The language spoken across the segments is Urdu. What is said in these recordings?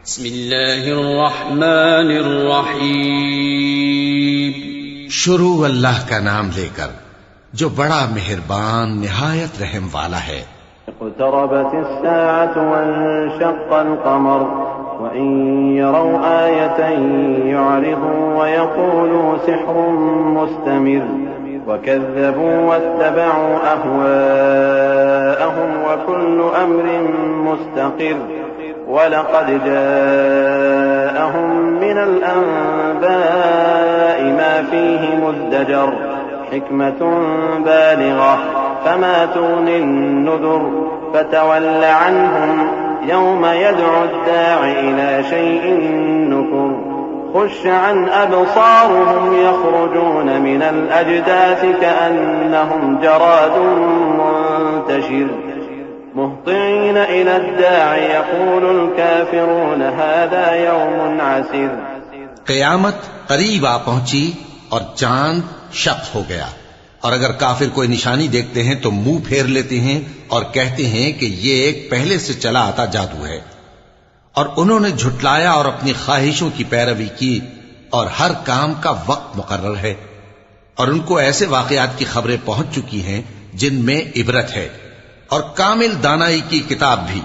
بسم اللہ الرحمن الرحیم. شروع اللہ کا نام لے کر جو بڑا مہربان نہایت رحم والا ہے. اقتربت الساعة وانشق القمر وإن يروا آية يعرضوا ويقولوا سحر مستمر وكذبوا واتبعوا أهواءهم وكل أمر مستقر وَلَقَدْ جَاءَهُمْ مِنَ الْأَنْبَاءِ مَا فِيهِ مُزْدَجَرٌ حِكْمَةٌ بَالِغَةٌ فَمَا تُغْنِ النُّذُرُ فَتَوَلَّ عَنْهُمْ يَوْمَ يَدْعُ الدَّاعِ إِلَى شَيْءٍ نُكُرٍ خُشَّ عَنْ أَبْصَارُهُمْ يَخْرُجُونَ مِنَ الْأَجْدَاثِ كَأَنَّهُمْ جَرَادٌ مُنْتَشِرٌ مهطعين إلى الداع يقول الكافرون هذا يوم عسير. قیامت قریب آ پہنچی اور چاند شق ہو گیا، اور اگر کافر کوئی نشانی دیکھتے ہیں تو منہ پھیر لیتے ہیں اور کہتے ہیں کہ یہ ایک پہلے سے چلا آتا جادو ہے. اور انہوں نے جھٹلایا اور اپنی خواہشوں کی پیروی کی، اور ہر کام کا وقت مقرر ہے. اور ان کو ایسے واقعات کی خبریں پہنچ چکی ہیں جن میں عبرت ہے، اور کامل دانائی کی کتاب بھی،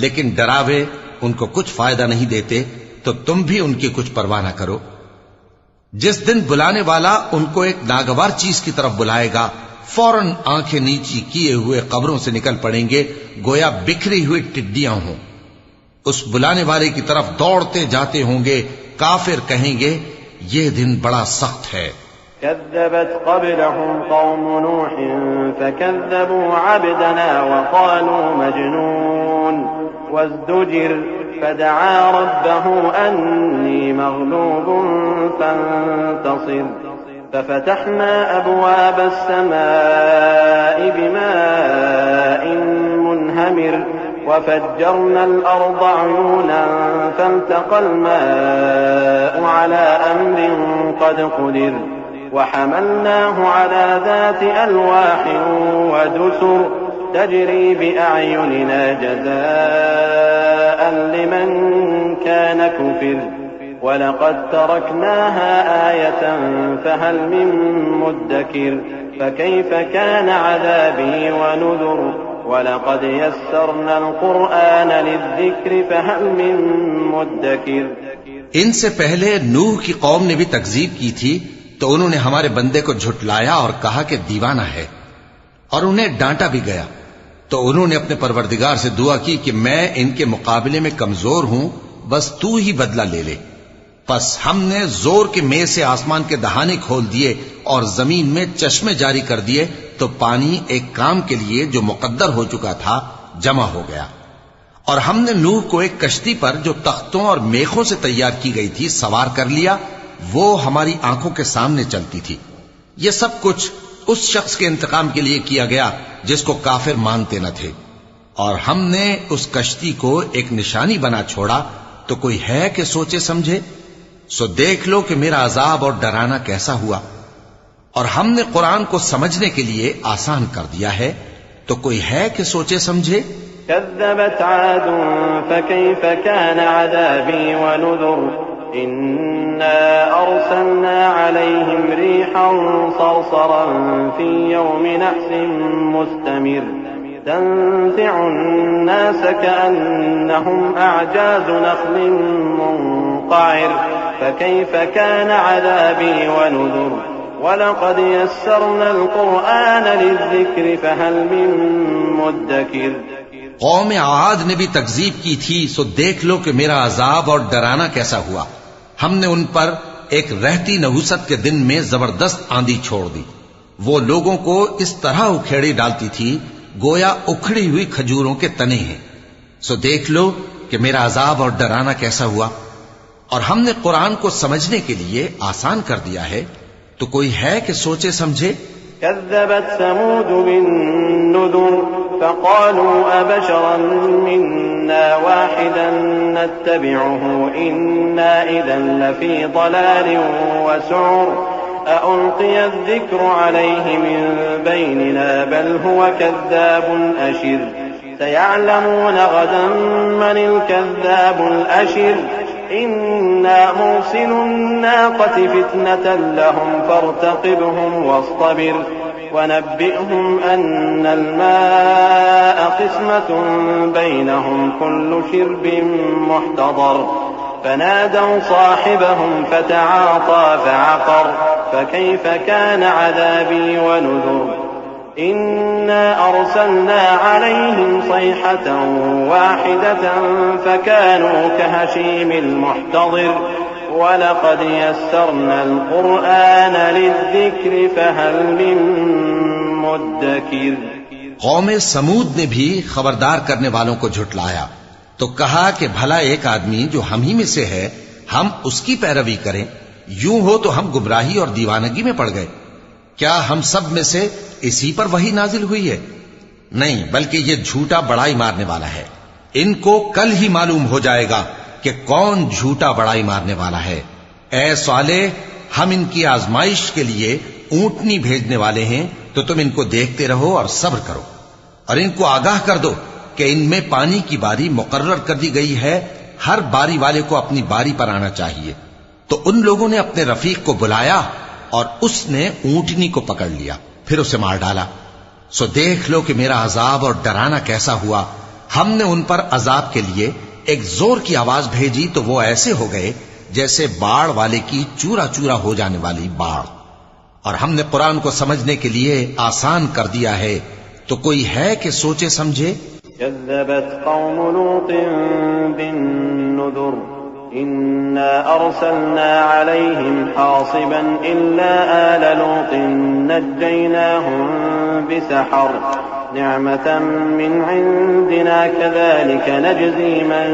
لیکن ڈراوے ان کو کچھ فائدہ نہیں دیتے، تو تم بھی ان کی کچھ پرواہ نہ کرو. جس دن بلانے والا ان کو ایک ناگوار چیز کی طرف بلائے گا، فوراً آنکھیں نیچی کیے ہوئے قبروں سے نکل پڑیں گے گویا بکھری ہوئی ٹڈیاں ہوں. اس بلانے والے کی طرف دوڑتے جاتے ہوں گے. کافر کہیں گے یہ دن بڑا سخت ہے. كذبت قبلهم قوم نوح فكذبوا عبدنا وقالوا مجنون وازدجر فدعا ربه أني مغلوب فانتصر ففتحنا أبواب السماء بماء منهمر وفجرنا الأرض عيونا فالتقى الماء على أمر قد قدر وحملناه على ذات ألواح ودسر تجري بأعيننا جزاء لمن كان كفر ولقد تركناها آية فهل من مدكر فكيف كان عذابي ونذر وَلَقَدْ يَسَّرْنَا الْقُرْآنَ لِلذِّكْرِ فَهَلْ مِن مُّدَّكِرٍ. ان سے پہلے نوح کی قوم نے بھی تکذیب کی تھی، تو انہوں نے ہمارے بندے کو جھٹلایا اور کہا کہ دیوانہ ہے، اور انہیں ڈانٹا بھی گیا. تو انہوں نے اپنے پروردگار سے دعا کی کہ میں ان کے مقابلے میں کمزور ہوں، بس تو ہی بدلہ لے لے. پس ہم نے زور کے مے سے آسمان کے دہانے کھول دیے اور زمین میں چشمے جاری کر دیے، تو پانی ایک کام کے لیے جو مقدر ہو چکا تھا جمع ہو گیا. اور ہم نے نوح کو ایک کشتی پر جو تختوں اور میخوں سے تیار کی گئی تھی سوار کر لیا، وہ ہماری آنکھوں کے سامنے چلتی تھی. یہ سب کچھ اس شخص کے انتقام کے لیے کیا گیا جس کو کافر مانتے نہ تھے. اور ہم نے اس کشتی کو ایک نشانی بنا چھوڑا، تو کوئی ہے کہ سوچے سمجھے؟ سو دیکھ لو کہ میرا عذاب اور ڈرانا کیسا ہوا. اور ہم نے قرآن کو سمجھنے کے لیے آسان کر دیا ہے، تو کوئی ہے کہ سوچے سمجھے؟ كذبت عاد فكيف كان عذابي ونذر إنا أرسلنا عليهم ريحا صرصرا في يوم نحس مستمر تنزع الناس كأنهم أعجاز نخل منقعر فكيف كان عذابي ونذر وَلَقَدْ يَسَّرْنَا الْقُرْآنَ لِلذِّكْرِ فَهَلْ مِن مُّدَّكِرٍ. قوم عاد نے بھی تکذیب کی تھی، سو دیکھ لو کہ میرا عذاب اور ڈرانا کیسا ہوا. ہم نے ان پر ایک رہتی نحوست کے دن میں زبردست آندھی چھوڑ دی. وہ لوگوں کو اس طرح اکھیڑی ڈالتی تھی گویا اکھڑی ہوئی کھجوروں کے تنے ہیں. سو دیکھ لو کہ میرا عذاب اور ڈرانا کیسا ہوا. اور ہم نے قرآن کو سمجھنے کے لیے آسان کر دیا ہے، تو کوئی ہے کہ سوچے سمجھے؟ كذبت ثمود بالنذر فقالوا أبشرا منا واحدا نتبعه إنا إذا لفي ضلال وسعر أألقي الذكر عليه من بيننا بل هو كذاب أشر سيعلمون غدا من الكذاب الأشر إنا مرسل الناقة فتنة لهم فارتقبهم واصطبر ونبئهم أن الماء قسمة بينهم كل شرب محتضر فنادوا صاحبهم فتعاطى فعقر فكيف كان عذابي ونذر إنا أرسلنا عليهم صيحة واحدة فكانوا كهشيم المحتضر وَلَقَدْ يَسَّرْنَا الْقُرْآنَ لِلذِّكْرِ فَهَلْ مِن مُّدَّكِرٍ۔ قوم سمود نے بھی خبردار کرنے والوں کو جھٹلایا تو کہا کہ بھلا ایک آدمی جو ہم ہی میں سے ہے ہم اس کی پیروی کریں، یوں ہو تو ہم گمراہی اور دیوانگی میں پڑ گئے۔ کیا ہم سب میں سے اسی پر وحی نازل ہوئی ہے؟ نہیں، بلکہ یہ جھوٹا بڑائی مارنے والا ہے۔ ان کو کل ہی معلوم ہو جائے گا کہ کون جھوٹا بڑائی مارنے والا ہے۔ اے صالح، ہم ان کی آزمائش کے لیے اونٹنی بھیجنے والے ہیں تو تم ان کو دیکھتے رہو اور صبر کرو، اور ان کو آگاہ کر دو کہ ان میں پانی کی باری مقرر کر دی گئی ہے، ہر باری والے کو اپنی باری پر آنا چاہیے۔ تو ان لوگوں نے اپنے رفیق کو بلایا اور اس نے اونٹنی کو پکڑ لیا، پھر اسے مار ڈالا۔ سو دیکھ لو کہ میرا عذاب اور ڈرانا کیسا ہوا۔ ہم نے ان پر عذاب کے لیے ایک زور کی آواز بھیجی تو وہ ایسے ہو گئے جیسے باڑ والے کی چورا چورا ہو جانے والی باڑ۔ اور ہم نے قرآن کو سمجھنے کے لیے آسان کر دیا ہے، تو کوئی ہے کہ سوچے سمجھے؟ كذبت قوم لوط بالنذر إنا أرسلنا عليهم حاصبا إلا آل لوط نجيناهم بسحر نعمة من عندنا كذلك نجزي من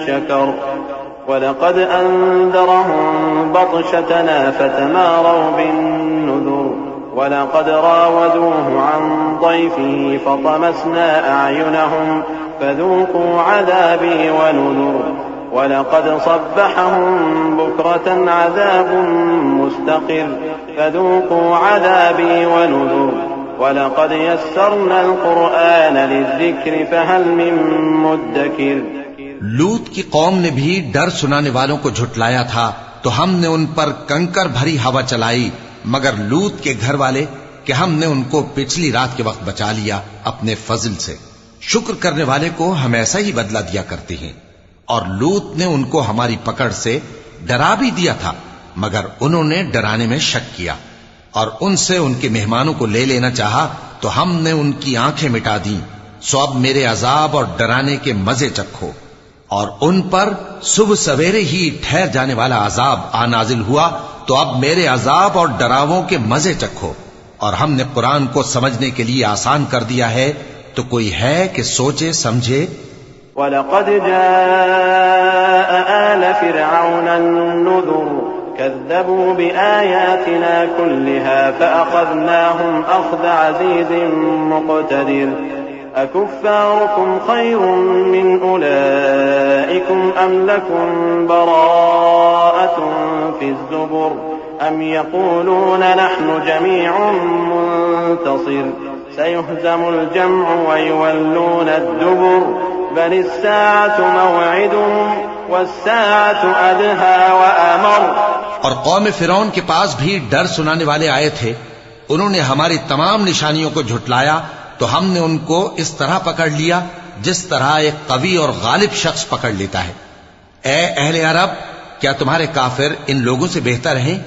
شكر ولقد أنذرهم بطشتنا فتماروا بالنذر ولقد راودوه عن ضيفه فطمسنا أعينهم فذوقوا عذابي ونذر ولقد صبحهم بكرة عذاب مستقر فذوقوا عذابي ونذر وَلَقَدْ يَسَّرْنَا الْقُرْآنَ لِلذِّكْرِ فَهَلْ مِن مُّدَّكِرٍ۔ لوط کی قوم نے بھی ڈر سنانے والوں کو جھٹلایا تھا تو ہم نے ان پر کنکر بھری ہوا چلائی، مگر لوط کے گھر والے کہ ہم نے ان کو پچھلی رات کے وقت بچا لیا اپنے فضل سے۔ شکر کرنے والے کو ہم ایسا ہی بدلہ دیا کرتے ہیں۔ اور لوط نے ان کو ہماری پکڑ سے ڈرا بھی دیا تھا، مگر انہوں نے ڈرانے میں شک کیا، اور ان سے ان کے مہمانوں کو لے لینا چاہا تو ہم نے ان کی آنکھیں مٹا دیں۔ سو اب میرے عذاب اور ڈرانے کے مزے چکھو۔ اور ان پر صبح سویرے ہی ٹھہر جانے والا عذاب آ نازل ہوا، تو اب میرے عذاب اور ڈراووں کے مزے چکھو۔ اور ہم نے قرآن کو سمجھنے کے لیے آسان کر دیا ہے، تو کوئی ہے کہ سوچے سمجھے؟ وَلَقَدْ جَاءَ آلَ فِرْعَوْنَ النُّذُرُ كذبوا بآياتنا كلها فأخذناهم أخذ عزيز مقتدر أكفاركم خير من أولئكم أم لكم براءة في الزبر أم يقولون نحن جميع منتصر سيهزم الجمع ويولون الدبر بل الساعة موعدهم والساعة أدهى وأمر۔ اور قوم فرعون کے پاس بھی ڈر سنانے والے آئے تھے، انہوں نے ہماری تمام نشانیوں کو جھٹلایا تو ہم نے ان کو اس طرح پکڑ لیا جس طرح ایک قوی اور غالب شخص پکڑ لیتا ہے۔ اے اہل عرب، کیا تمہارے کافر ان لوگوں سے بہتر ہیں؟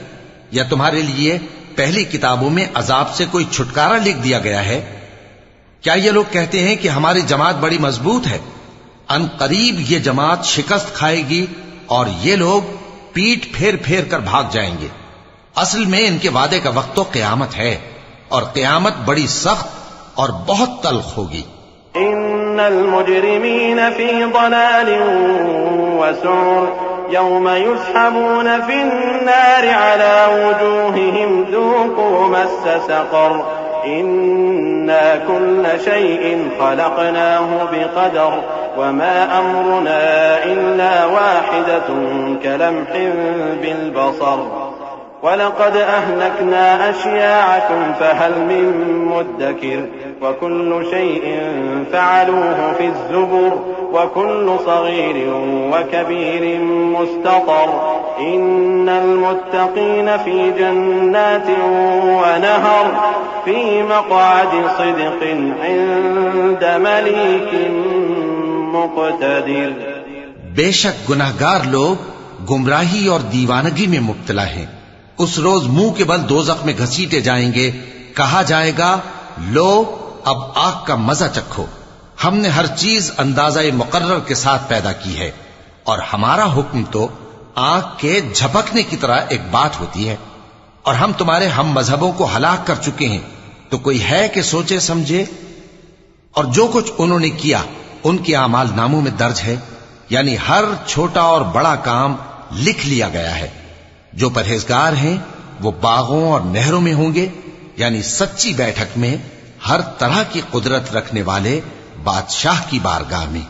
یا تمہارے لیے پہلی کتابوں میں عذاب سے کوئی چھٹکارا لکھ دیا گیا ہے؟ کیا یہ لوگ کہتے ہیں کہ ہماری جماعت بڑی مضبوط ہے؟ ان قریب یہ جماعت شکست کھائے گی اور یہ لوگ پیٹ پھیر پھیر کر بھاگ جائیں گے۔ اصل میں ان کے وعدے کا وقت تو قیامت ہے، اور قیامت بڑی سخت اور بہت تلخ ہوگی۔ ان المجرمین فی ضلال وسعر یوم یسحبون فی النار علی وجوہہم ذوقوا مس سقر إنا كل شيء خلقناه بقدر وما أمرنا إلا واحدة كلمح بالبصر ولقد أهلكنا أشياعكم فهل من مدكر وكل شيء فعلوه في الزبر وكل صغير وكبير مستطر إن المتقين في جنات ونهر في مقعد صدق عند مليك مقتدر. بے شک گناہگار لوگ گمراہی اور دیوانگی میں مبتلا ہیں. اس روز منہ کے بل دوزخ میں گھسیٹے جائیں گے. کہا جائے گا لو اب آگ کا مزہ چکھو. ہم نے ہر چیز اندازہ مقرر کے ساتھ پیدا کی ہے اور ہمارا حکم تو آگ کے جھپکنے کی طرح ایک بات ہوتی ہے. اور ہم تمہارے ہم مذہبوں کو ہلاک کر چکے ہیں تو کوئی ہے کہ سوچے سمجھے. اور جو کچھ انہوں نے کیا ان کے اعمال ناموں میں درج ہے، یعنی ہر چھوٹا اور بڑا کام لکھ لیا گیا ہے. جو پرہیزگار ہیں وہ باغوں اور نہروں میں ہوں گے، یعنی سچی بیٹھک میں ہر طرح کی قدرت رکھنے والے بادشاہ کی بارگاہ میں.